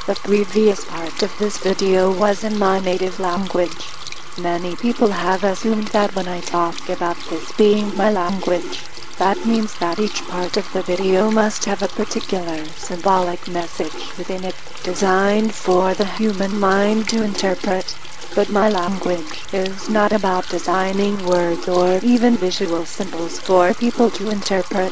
The previous part of this video was in my native language. Many people have assumed that when I talk about this being my language, that means that each part of the video must have a particular symbolic message within it, designed for the human mind to interpret. But my language is not about designing words or even visual symbols for people to interpret.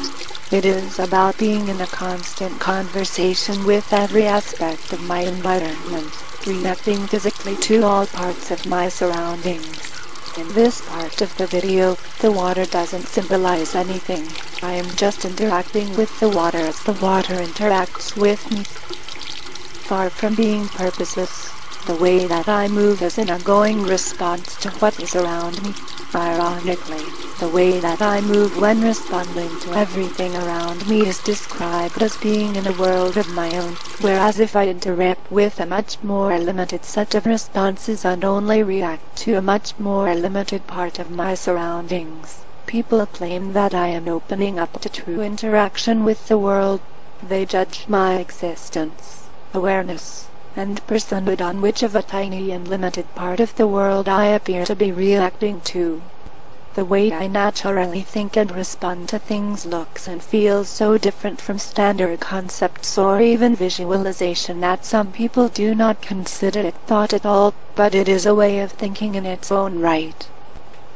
It is about being in a constant conversation with every aspect of my environment, reacting physically to all parts of my surroundings. In this part of the video, the water doesn't symbolize anything. I am just interacting with the water as the water interacts with me. Far from being purposeless, the way that I move is an ongoing response to what is around me. Ironically, the way that I move when responding to everything around me is described as being in a world of my own, whereas if I interact with a much more limited set of responses and only react to a much more limited part of my surroundings, people claim that I am opening up to true interaction with the world. They judge my existence, awareness, and personhood on which of a tiny and limited part of the world I appear to be reacting to. The way I naturally think and respond to things looks and feels so different from standard concepts or even visualization that some people do not consider it thought at all, but it is a way of thinking in its own right.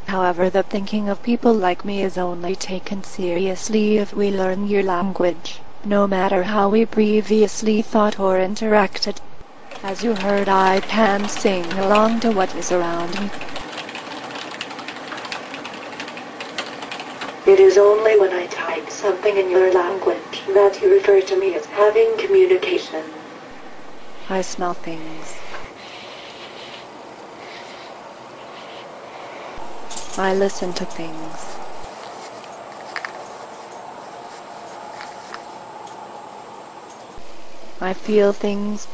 However, the thinking of people like me is only taken seriously if we learn your language, no matter how we previously thought or interacted. As you heard, I can sing along to what is around me. It is only when I type something in your language that you refer to me as having communication. I smell things. I listen to things. I feel things.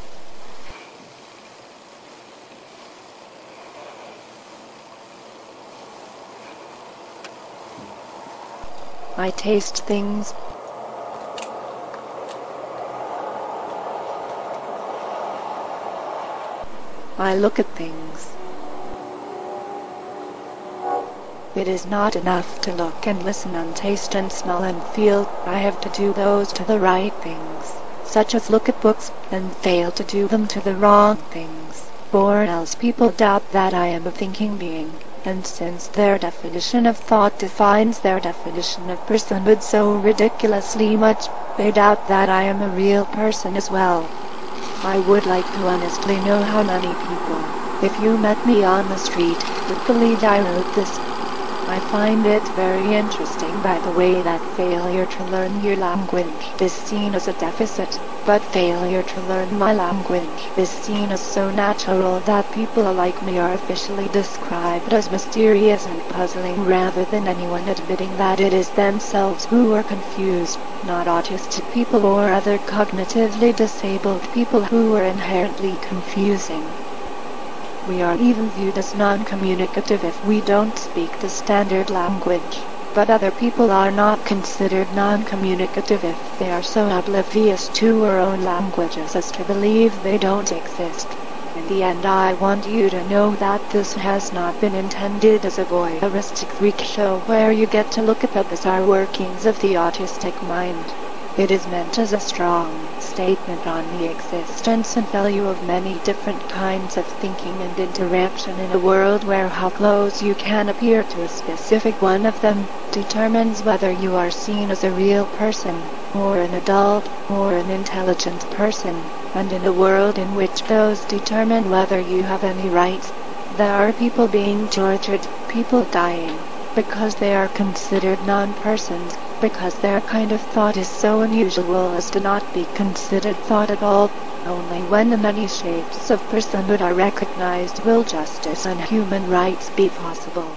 I taste things. I look at things. It is not enough to look and listen and taste and smell and feel. I have to do those to the right things, such as look at books, and fail to do them to the wrong things, or else people doubt that I am a thinking being. And since their definition of thought defines their definition of personhood so ridiculously much, they doubt that I am a real person as well. I would like to honestly know how many people, if you met me on the street, would believe I wrote this. I find it very interesting, by the way, that failure to learn your language is seen as a deficit, but failure to learn my language is seen as so natural that people like me are officially described as mysterious and puzzling, rather than anyone admitting that it is themselves who are confused, not autistic people or other cognitively disabled people who are inherently confusing. We are even viewed as non-communicative if we don't speak the standard language, but other people are not considered non-communicative if they are so oblivious to our own languages as to believe they don't exist. In the end, I want you to know that this has not been intended as a voyeuristic freak show where you get to look at the bizarre workings of the autistic mind. It is meant as a strong statement on the existence and value of many different kinds of thinking and interaction in a world where how close you can appear to a specific one of them determines whether you are seen as a real person, or an adult, or an intelligent person, and in a world in which those determine whether you have any rights. There are people being tortured, people dying, because they are considered non-persons, because their kind of thought is so unusual as to not be considered thought at all. Only when the many shapes of personhood are recognized will justice and human rights be possible.